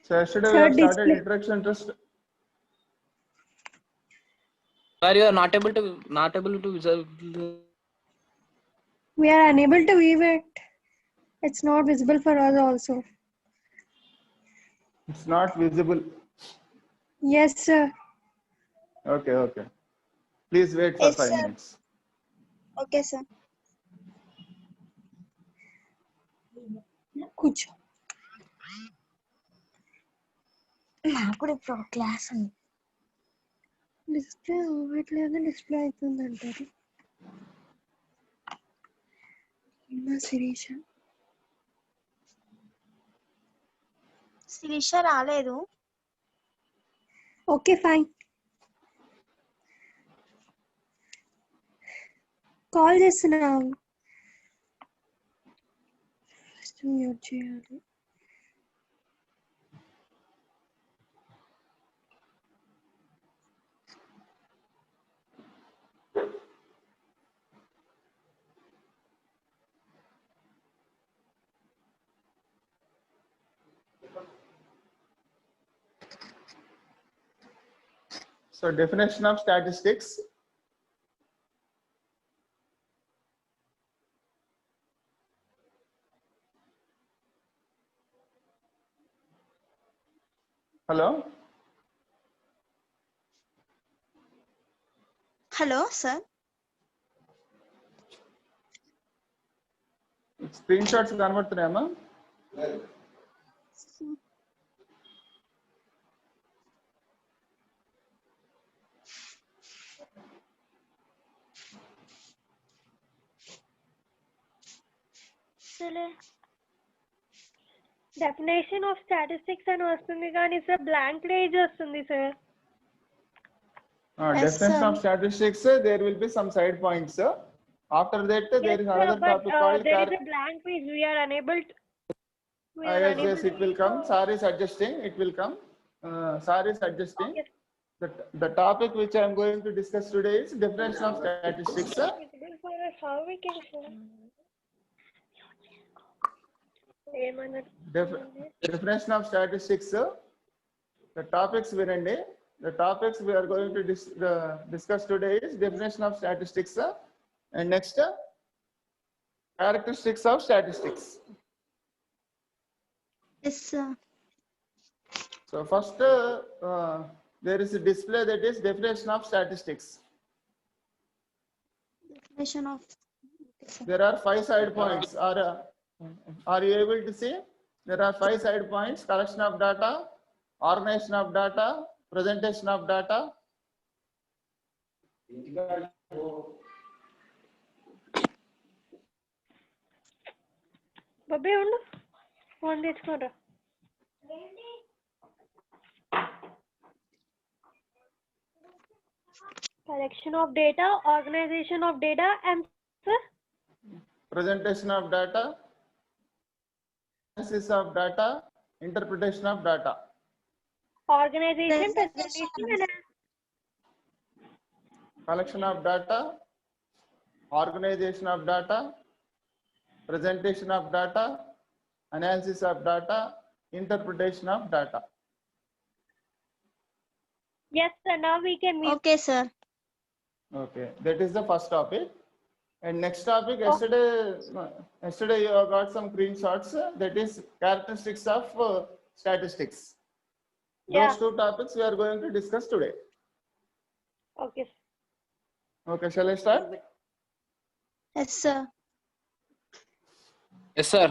So yesterday we Sir, have started display. introduction to Sir, you are not able to visual. We are unable to view it. It's not visible for us also. it's not visible. Yes, sir. Okay. Please wait for Yes, 5 sir. minutes. Okay, sir. కూర్చో. నాకు కూడా ఇప్పుడు class ఉంది. Display అవ్వట్లేదు, display అవుతుంది అంటారు. శిరీష శిరీష రాలేదు. Okay fine. Call చేస్తున్నా. మ్యూట్ చేయాలి. So definition of statistics. Hello. Hello sir. Screenshots కనబడుతున్నాయమ్మా? డెఫినేషన్ ఆఫ్ స్టాటిస్టిక్స్ అని వస్తుంది కానీ సార్ బ్లాంక్ పేజ్ వస్తుంది sir. Yes, Definition sir. of statistics, there will be some side points. After that, there is another topic called there is a blank page. We are unable to. yes, it will come. SAR is adjusting. It will come. SAR is adjusting. Okay. The topic which I am going to discuss today is definition of statistics. How we can Definition of statistics. The topics వినండి. The topics we are going to discuss today is definition of statistics. And next, characteristics of statistics. Yes sir. So first, there is a display that is definition of statistics. Definition of. There are 5 side points. Are you able to see? There are 5 side points: collection of data, organization of data, presentation of data. బాబే ఉండు, phone తెచ్చుకోరా. Collection of data, organization of data, and sir? Presentation of data, analysis of data, interpretation of data. Organization, Presentation. presentation, and Collection of data, organization of data, presentation of data, analysis of data, interpretation of data. yes sir, now we can meet. Okay sir. Okay, that is the first topic. And next topic, yesterday you have got some screenshots. That is characteristics of statistics. Yeah. Those 2 topics we are going to discuss today. Okay. Okay, shall I start? Yes sir. Yes, sir.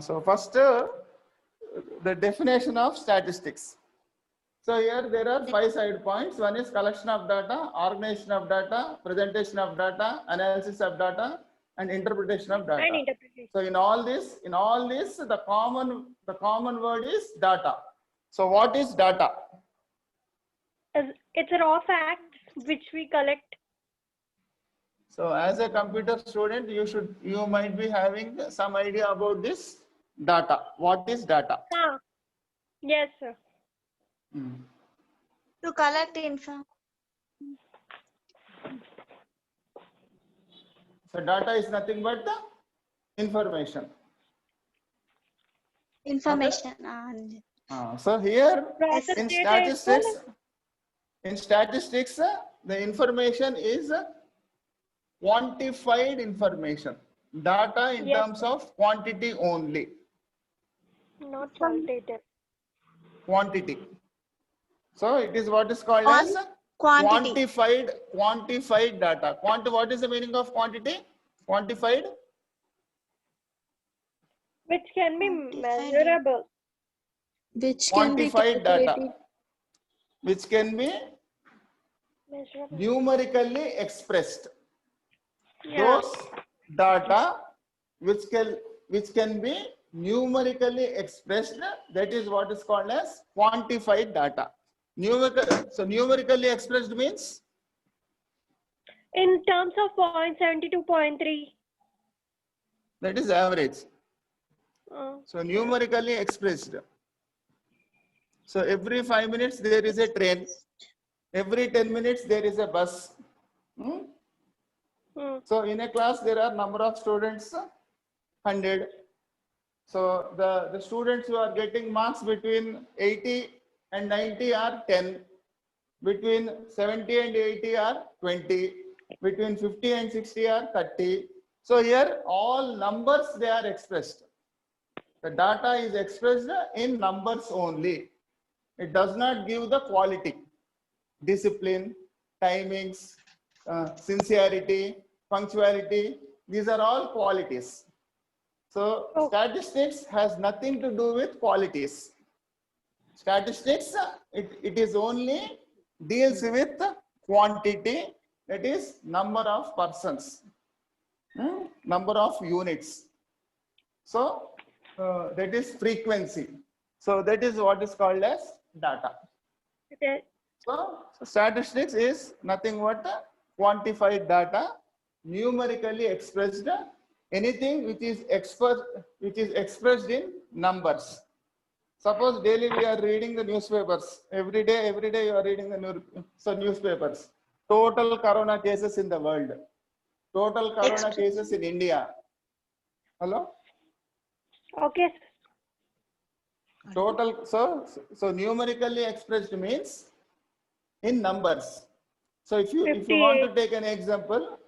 So first, the definition of statistics. So here there are 5 side points. One is collection of data, organization of data, presentation of data, analysis of data, and interpretation of data. And interpretation. So in all this, the common word is data. So what is data? It's a raw fact which we collect. So as a computer student, you might be having some idea about this data. What is data? Yes sir. To collect info. So data is nothing but the information. Information. So here Process in data statistics, the information is quantified information, data in Yes. terms of quantity only, not qualitative. quantity. So it is what is called On as quantity. quantified data. What is the meaning of quantity? Quantified. Which can be Quantified. measurable. Which can be Quantified calculated. data, which can be Measurable. numerically expressed. Yeah. Those data which can be numerically expressed, that is what is called as quantified data. So numerically expressed means In terms of 0.72, 0.3. that is average. Oh, So numerically expressed. So every 5 minutes there is a train. Every 10 minutes there is a bus. So in a class there are number of students 100. So the students who are getting marks between 80 and 90 are 10. Between 70 and 80 are 20. Between 50 and 60 are 30. So here all numbers they are expressed. The data is expressed in numbers only. It does not give the quality, discipline, timings, sincerity, punctuality. These are all qualities. So statistics has nothing to do with qualities. Statistics, it is only deals with quantity, that is number of persons, number of units. So that is frequency. So that is what is called as data. okay. So statistics is nothing but quantified data, numerically expressed, anything which is expressed in numbers. Suppose daily we are reading the newspapers. Every day you are reading the newspapers. Total corona cases in the world. Total corona cases in India. Hello? Okay. Total, so numerically expressed means in numbers. So if you want to take an example,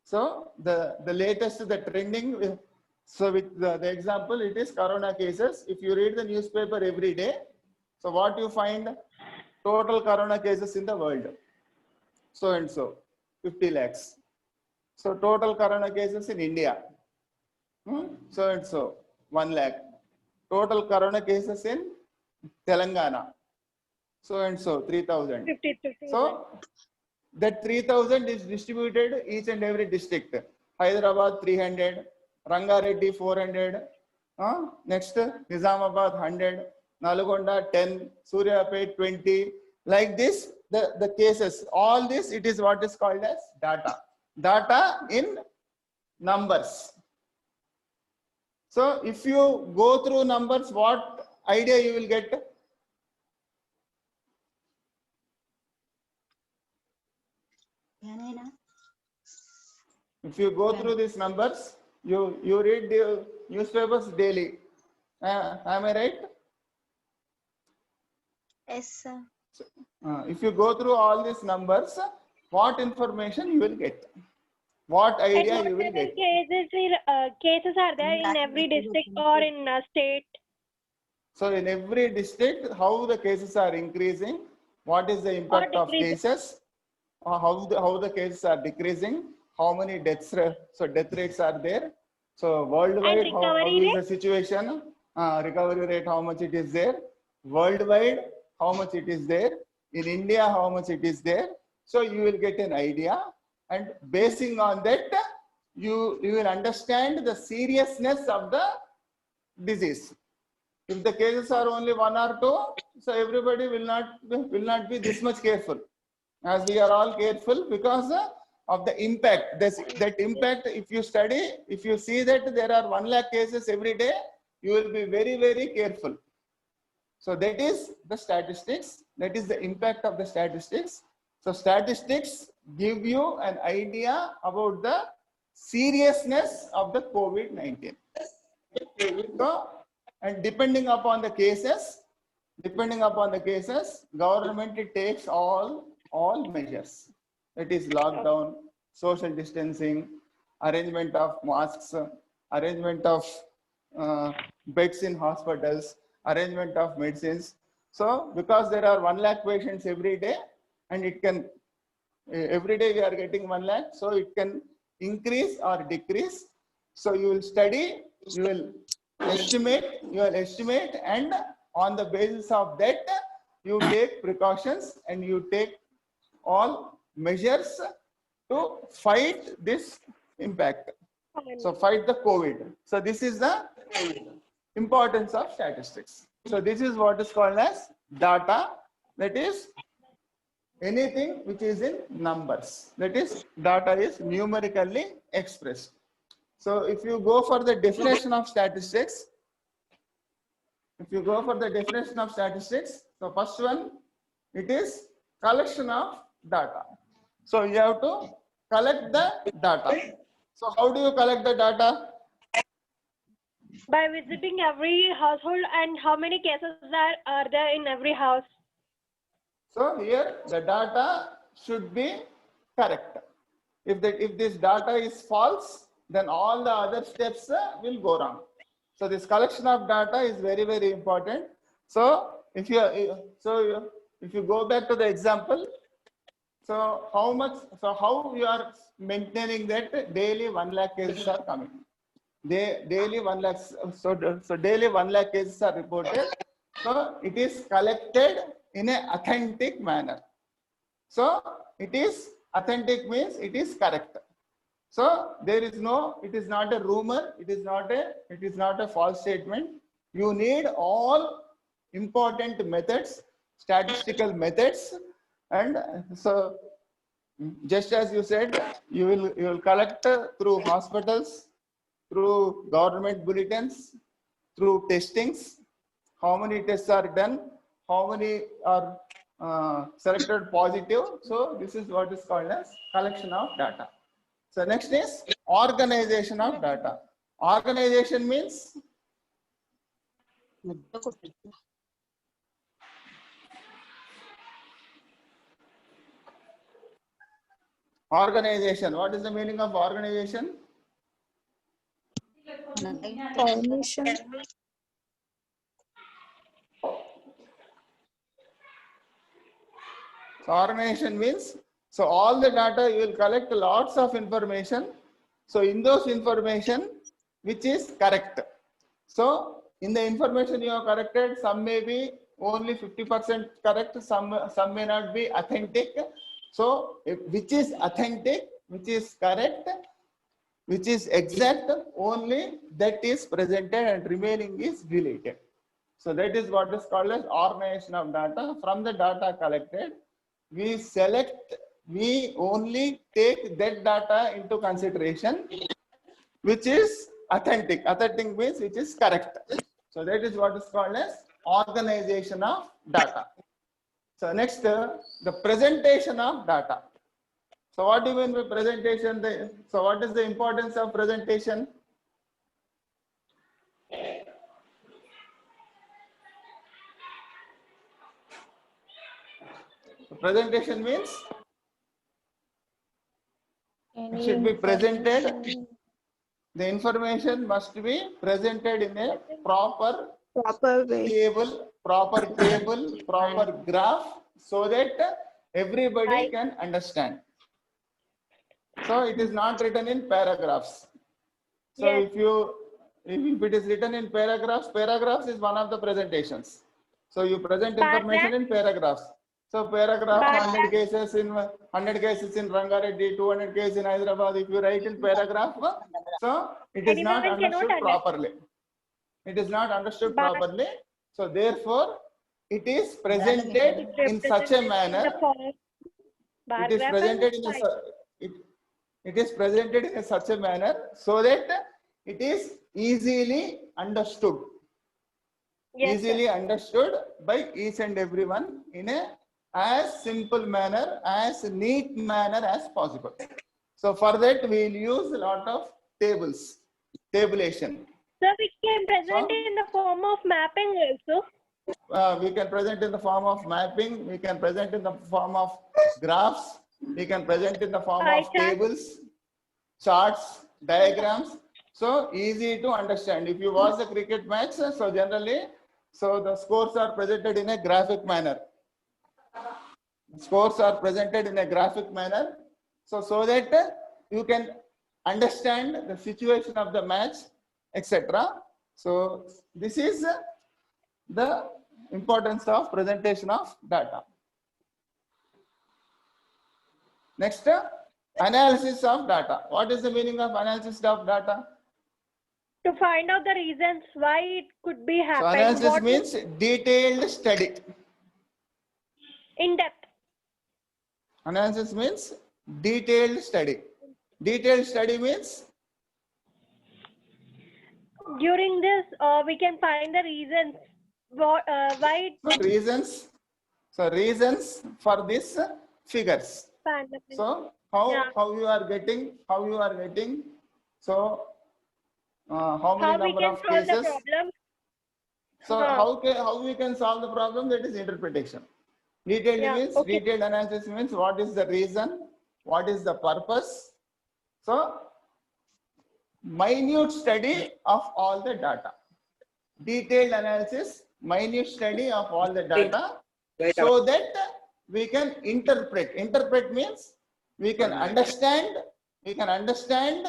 so the latest, the trending, so with the example, it is corona cases. If you read the newspaper every day, so what you find? Total corona cases in the world, so and so, 50 lakhs. So total corona cases in India, so and so, 1 lakh. Total corona cases in Telangana, so and so, 3,000. 50. So that 3,000 is distributed each and every district. Hyderabad 300, Rangareddy 400, next Nizamabad 100, Nalgonda 10, Suryapet 20. Like this, the cases, all this, it is what is called as data. Data in numbers. So if you go through numbers, what idea you will get? If you go through these numbers, you read the newspapers daily. Am I right? Yes, sir. If you go through all these numbers, what information you will get? What idea you will get? Cases are there in every district or in a state? So in every district, how the cases are increasing, what is the impact of cases, how the cases are decreasing, how many deaths, so death rates are there. So worldwide, how is the situation, recovery rate, how much it is there, worldwide, how much it is there, in India, how much it is there. So you will get an idea, and basing on that, you will understand the seriousness of the disease. If the cases are only 1 or 2, so everybody will not be this much careful, as we are all careful because of the impact. That impact, if you study, if you see that there are 1 lakh cases every day, you will be very, very careful. So that is the statistics. That is the impact of the statistics. So statistics give you an idea about the seriousness of the COVID-19. So and depending upon the cases, government takes all measures. That is lockdown, social distancing, arrangement of masks, arrangement of beds in hospitals, arrangement of medicines. So because there are 1 lakh patients every day, and it can every day we are getting 1 lakh, so it can increase or decrease. So you will study, you will estimate, and on the basis of that, you take precautions and you take all measures to fight this impact. So fight the COVID. So this is the importance of statistics. So this is what is called as data, that is anything which is in numbers, that is data is numerically expressed. So if you go for the definition of statistics, so first one, it is collection of data. So you have to collect the data. So how do you collect the data? By visiting every household, and how many cases are there in every house? So here the data should be correct. If this data is false, then all the other steps will go wrong. So this collection of data is very, very important. So if you go back to the example, so how you are maintaining that daily 1 lakh cases are coming? Daily 1 lakh. So daily 1 lakh cases are reported. So it is collected in an authentic manner. So it is authentic means it is correct. So there is no, it is not a rumor, it is not a false statement. You need all important methods, statistical methods, and so just as you said, you will collect through hospitals, through government bulletins, through testings, how many tests are done, how many are selected positive. So this is what is called as collection of data. So next is organization of data. Organization means organization. What is the meaning of organization? Formation. So organization means, so all the data you will collect lots of information. So in those information which is correct. So in the information you have collected, some may be only 50% correct, some may not be authentic. So which is authentic, which is correct, which is exact, only that is presented and remaining is deleted. So that is what is called as organization of data. From the data collected, we only take that data into consideration which is authentic. Authentic means which is correct. So that is what is called as organization of data. So next, the presentation of data. So what do you mean by presentation? So what is the importance of presentation? So presentation means it should be presented. The information must be presented in a proper way. table, proper graph, so that everybody can understand. So it is not written in paragraphs. So Yes. if it is written in paragraphs is one of the presentations. So you present information in paragraphs. So paragraph 100 cases in Rangareddy, 200 cases in Hyderabad. If you write in paragraph, so it is not understood properly. It is not understood properly. So therefore, it is presented in such a manner. It is presented in such a manner so that it is easily understood. Yes, Easily understood by each and everyone in a as simple manner, as neat manner as possible. So for that we will use a lot of tables, tabulation. So we can present So- it in the form of mapping also. We can present in the form of mapping, we can present in the form of graphs, we can present in the form Pie of chart. tables, charts, diagrams. So easy to understand. If you watch the cricket match, so generally, so the scores are presented in a graphic manner. Scores are presented in a graphic manner. So that you can understand the situation of the match, etc. So this is the importance of presentation of data. Next, analysis of data. What is the meaning of analysis of data? To find out the reasons why it could be So happened. analysis What means detailed study. in depth. Analysis means detailed study. Detailed study means During this, we can find the reasons why it reasons. So reasons for this figures. pandemic. So Yeah. how you are getting, so how many How we number can of solve the cases. problem. So how we can solve the problem? That is interpretation. Detailed Yeah, means okay. detailed analysis means what is the reason, what is the purpose. So minute study of all the data. Detailed analysis, minute study of all the data, so that we can interpret. Interpret means we can understand. We can understand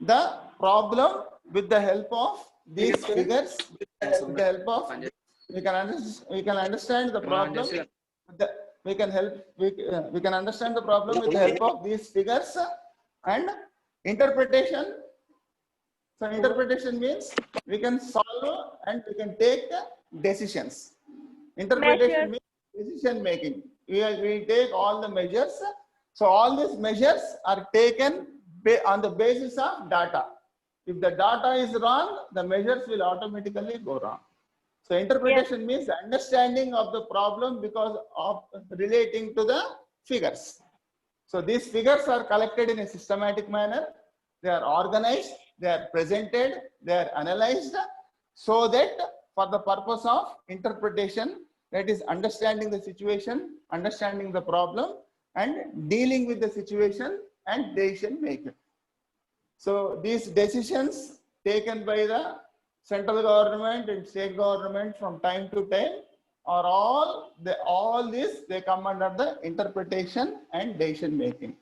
the problem with the help of these figures. With the help of we can understand the problem. We can understand the problem with the help of these figures and interpretation. So interpretation means we can solve and we can take decisions. Interpretation means decision making. We take all the measures. So all these measures are taken on the basis of data. If the data is wrong, the measures will automatically go wrong. So interpretation means understanding of the problem because of relating to the figures. So these figures are collected in a systematic manner. They are organized, they are presented, they are analyzed, so that for the purpose of interpretation, that is understanding the situation, understanding the problem, and dealing with the situation and decision making. So these decisions taken by the central government and state government from time to time are all this they come under the interpretation and decision making.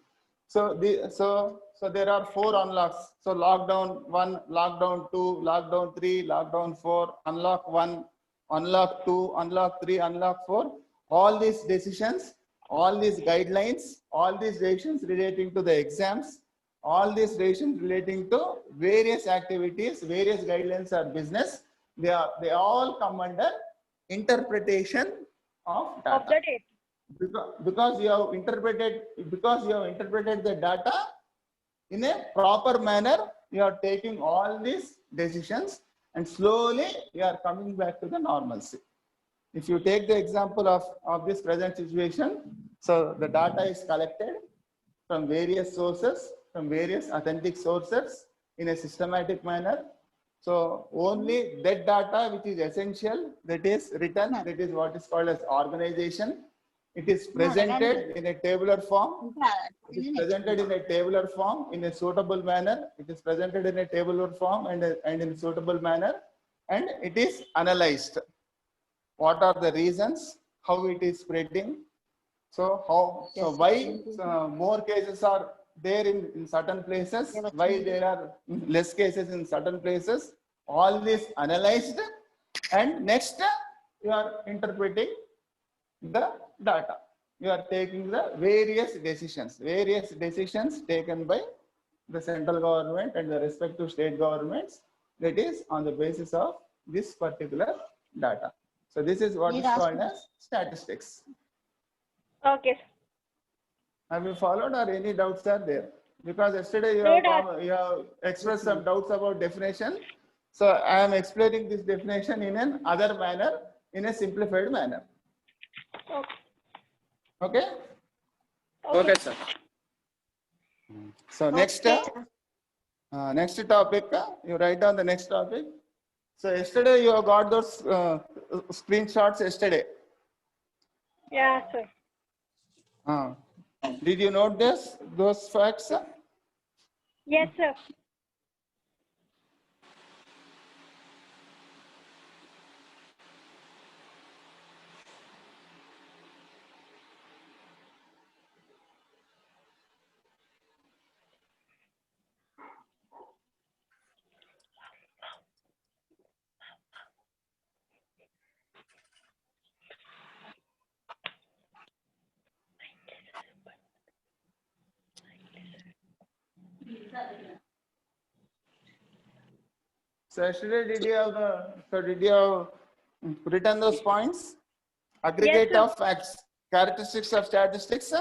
So there are 4 unlocks. So lockdown 1, lockdown 2, lockdown 3, lockdown 4, unlock 1, unlock 2, unlock 3, unlock 4. All these decisions, all these guidelines, all these decisions relating to the exams, all these decisions relating to various activities, various guidelines or business, they all come under interpretation of data. Of the data. Because you have interpreted the data in a proper manner, you are taking all these decisions and slowly you are coming back to the normalcy. If you take the example of this present situation, so the data is collected from various sources, from various authentic sources in a systematic manner. So only that data which is essential, that is written, that is what is called as organization. It is presented in a tabular form. It is presented in a tabular form in a suitable manner. It is presented in a tabular form and in a suitable manner, and it is analyzed. What are the reasons? How it is spreading? So why more cases are there in certain places? Why there are less cases in certain places? All this analyzed, and next you are interpreting the data. You are taking the various decisions taken by the central government and the respective state governments, that is on the basis of this particular data. So this is what is called as statistics. Okay. Have you followed, or any doubts are there? Because yesterday you have expressed some doubts about definition. So I am explaining this definition in an other manner, in a simplified manner. Okay? Okay, sir. So next, Next topic, you write down the next topic. So yesterday you have got those screenshots yesterday. Yeah, sir. Did you note those facts? Yes, sir. So yesterday did you have written those points? Aggregate sir. of facts, characteristics of statistics.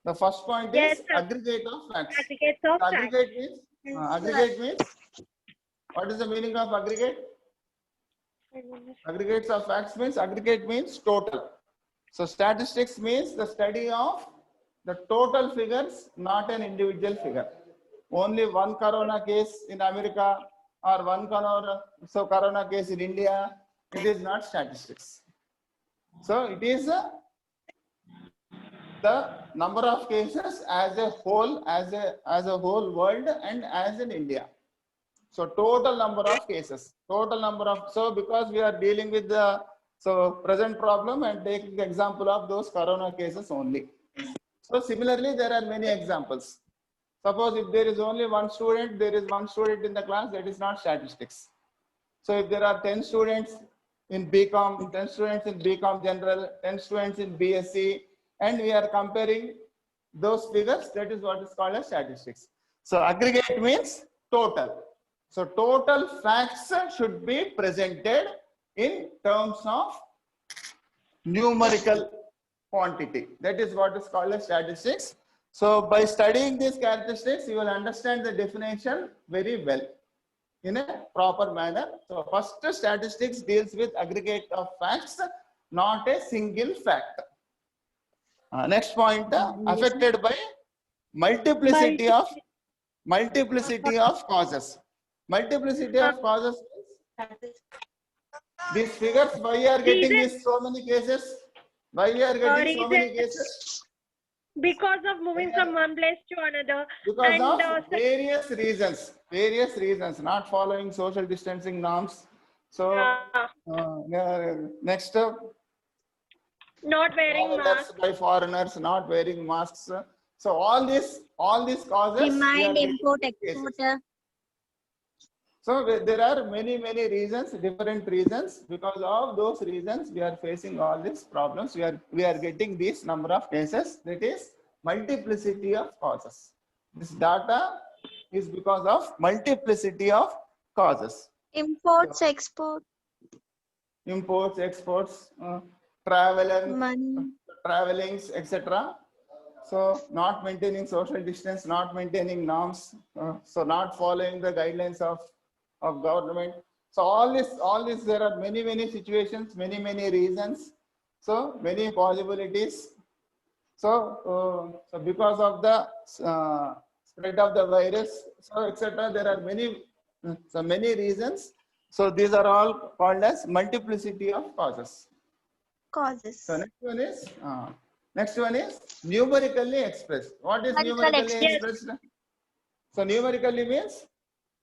The first point Yes, is sir. aggregate of facts. Aggregates of So facts. aggregate means what is the meaning of aggregate? Aggregates of facts means aggregate means total. So statistics means the study of the total figures, not an individual figure. Only one corona case in America or one corona case in India, it is not statistics. So it is the number of cases as a whole, as a whole world and as in India. So total number of cases, so because we are dealing with the present problem and taking the example of those corona cases only. So similarly, there are many examples. Suppose if there is only one student, there is one student in the class, that is not statistics. So if there are 10 students in BCom, 10 students in BCom General, 10 students in BSc, and we are comparing those figures, that is what is called as statistics. So aggregate means total. So total facts should be presented in terms of numerical quantity. That is what is called as statistics. So by studying these characteristics, you will understand the definition very well in a proper manner. So first, statistics deals with aggregate of facts, not a single fact. Next point, affected by multiplicity of causes. Multiplicity of causes means these figures, why you are getting these so many cases? Why we are getting so many cases? Because of moving from one place to another. Because And, of various reasons, not following social distancing norms. So next, not wearing masks. by foreigners, not wearing masks. So all these causes. Demand, import, export. So there are many reasons, different reasons. Because of those reasons, we are facing all these problems. We are getting this number of cases. That is multiplicity of causes. This data is because of multiplicity of causes. Imports, export. Imports, exports, travelings, etc. So not maintaining social distance, not maintaining norms, so not following the guidelines of government. So all this, there are many situations, many reasons. So many possibilities. So, so because of the spread of the virus, so etc. There are many reasons. So these are all called as multiplicity of causes. So next one is numerically expressed. What is numerically expressed? So numerically means,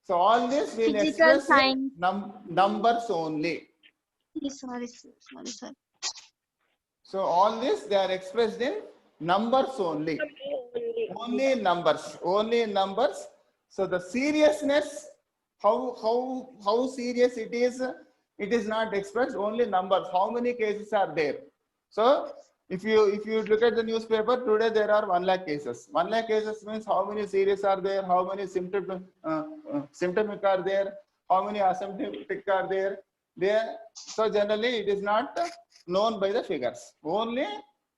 so all this will express in numbers only. Sorry. So all this they are expressed in numbers only. Only numbers. So the seriousness, how serious it is not expressed, only numbers. How many cases are there? So if you look at the newspaper today, there are 1 lakh cases. 1 lakh cases means how many serious are there, how many symptomatic are there, how many asymptomatic are there. So generally it is not known by the figures. Only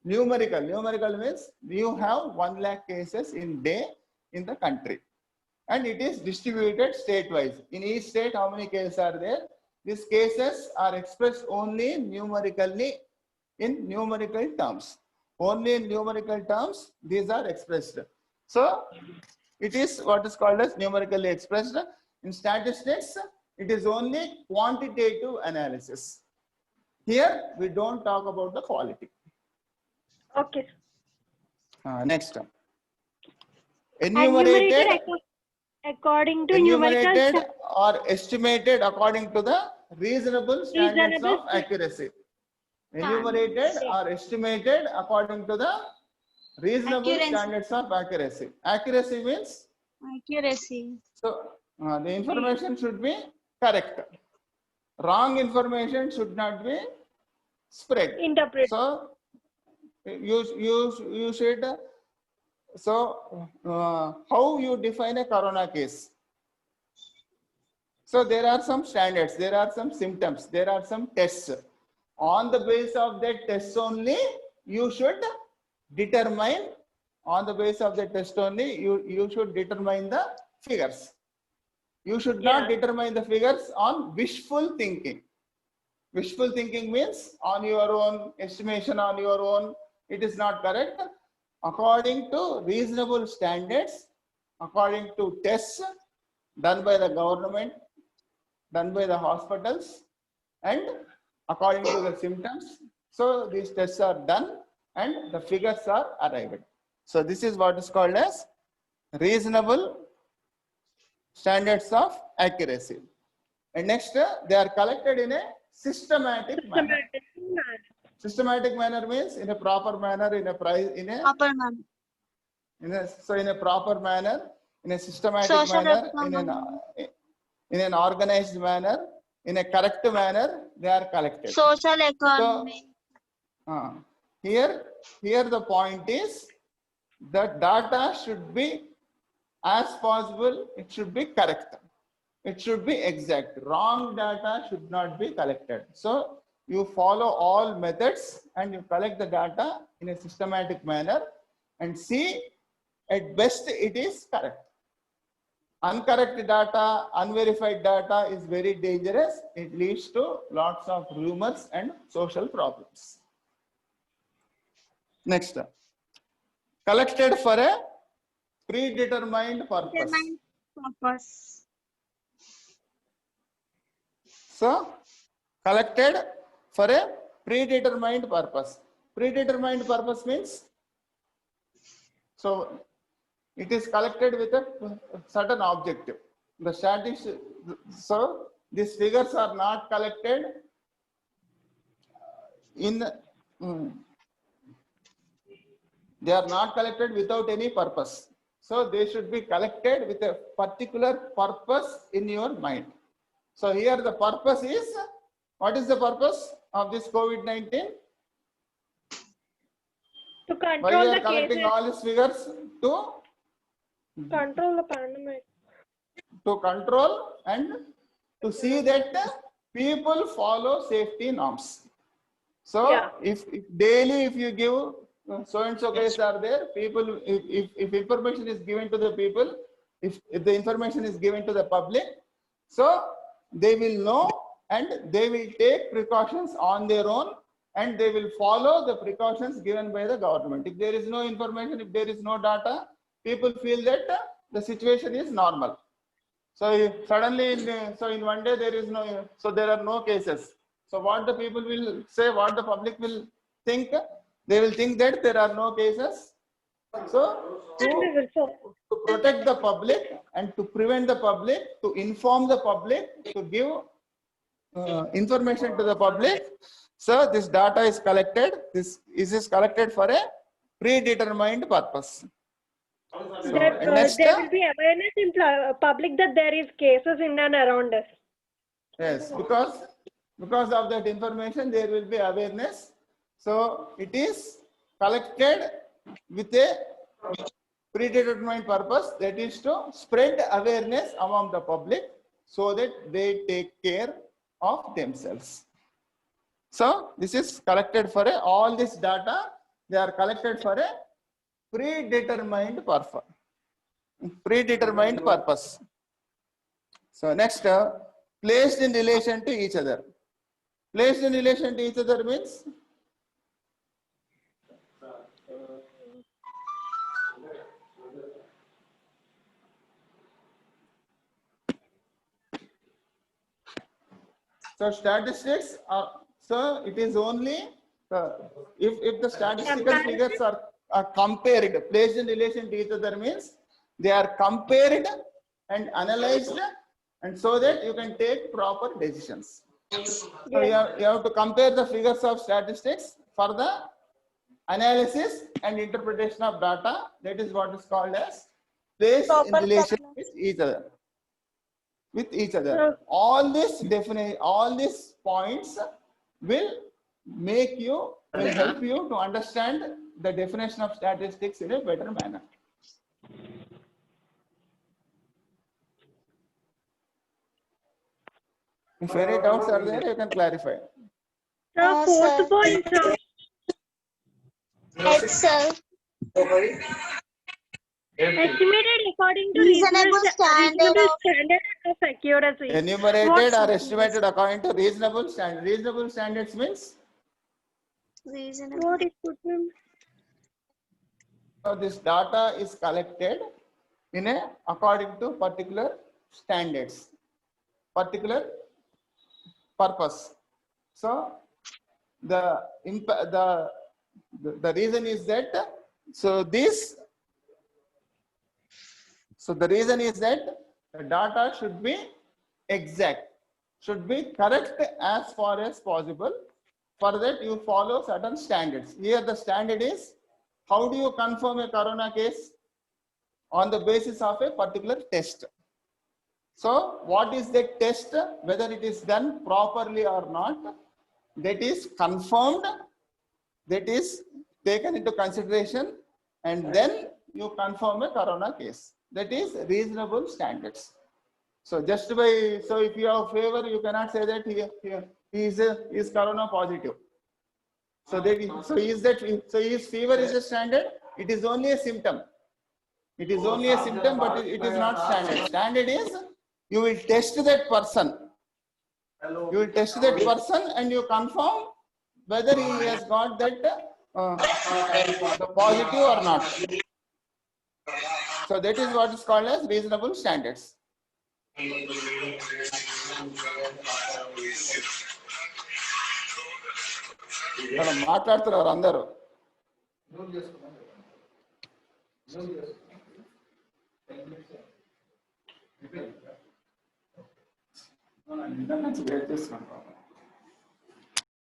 numerical. Numerical means you have 1 lakh cases in day in the country, and it is distributed state-wise. In each state, how many cases are there? These cases are expressed only numerically, in numerical terms. Only in numerical terms, these are expressed. So it is what is called as numerically expressed. In statistics, it is only quantitative analysis. Here, we don't talk about the quality. Okay. Next. Enumerated Enumerated, according to numerical enumerated or estimated according to the reasonable standards Reasonable of accuracy. Enumerated or estimated according to the reasonable Accuracy. standards of accuracy. Accuracy means, Accuracy. so the information should be correct. Wrong information should not be spread. interpret. So you should. So how you define a corona case? So there are some standards, there are some symptoms, there are some tests. On the basis of that test only, you should determine. On the basis of the test only, you should determine the figures. You should not determine the figures on wishful thinking. Wishful thinking means on your own estimation, on your own. It is not correct. According to reasonable standards, according to tests done by the government, done by the hospitals, and according to the symptoms. So these tests are done and the figures are arrived. So this is what is called as reasonable standards of accuracy. And next, they are collected in a systematic manner. Systematic manner means in a proper manner, in a price, in a Proper man. in a proper manner, in a systematic Social manner, economy. in an organized manner, in a correct manner, they are collected. Social economy. Here the point is that data should be as possible, it should be correct. It should be exact. Wrong data should not be collected. So you follow all methods and you collect the data in a systematic manner and see at best it is correct. Uncorrect data, unverified data is very dangerous. It leads to lots of rumors and social problems. Next, collected for a predetermined purpose. Determined purpose. So, collected for a predetermined purpose. Predetermined purpose means, so it is collected with a certain objective. The statistics, so these figures are not collected in, they are not collected without any purpose. So they should be collected with a particular purpose in your mind. So here the purpose is, what is the purpose of this COVID-19? To Why control we are the collecting cases, all these figures? To control the pandemic. control and to see that people follow safety norms. So if daily if you give so and so cases are there, people, if information is given to the people, if the information is given to the public, so they will know and they will take precautions on their own and they will follow the precautions given by the government. If there is no information, if there is no data, people feel that the situation is normal. So suddenly, in one day there is no, so there are no cases. So what the people will say, what the public will think, they will think that there are no cases. So to protect the public and to prevent the public, to inform the public, to give information to the public. So this data is collected. This is collected for a predetermined purpose. So, There will be awareness in public that there is cases in and around us. Yes, because of that information, there will be awareness. So it is collected with a predetermined purpose, that is to spread awareness among the public so that they take care of themselves. So this is collected for all this data, they are collected for a predetermined purpose. Predetermined purpose. So next, placed in relation to each other. Placed in relation to each other means So statistics are, so it is only if the statistical figures are compared, placed in relation to each other, means they are compared and analyzed, and so that you can take proper decisions. So you have to compare the figures of statistics for the analysis and interpretation of data. That is what is called as placed in relation with each other. All these points will help you to understand the definition of statistics in a better manner. If any doubts are there, you can clarify. The fourth sir. point, Yes, sir. estimated according to Reasonable standard of standard of accuracy. Enumerated or estimated according to reasonable standard. Reasonable standards means, reasonable. What it could be? so this data is collected according to particular standards, particular purpose. So the reason is that the reason is that the data should be exact, should be correct as far as possible. For that you follow certain standards. Here the standard is, how do you confirm a corona case? On the basis of a particular test. So what is the test? Whether it is done properly or not, that is confirmed, that is taken into consideration, and then you confirm a corona case. That is reasonable standards. So just by, so if you have fever, you cannot say that he is corona positive. So his fever is a standard. It is only a symptom. It is only a symptom, but it is not standard. Standard is, you will test that person. You will test that person and you confirm whether he has got that the positive or not. So that is what is called as reasonable standards. మాట్లాడుతున్నారు అందరూ. Wait చేస్తున్నాను.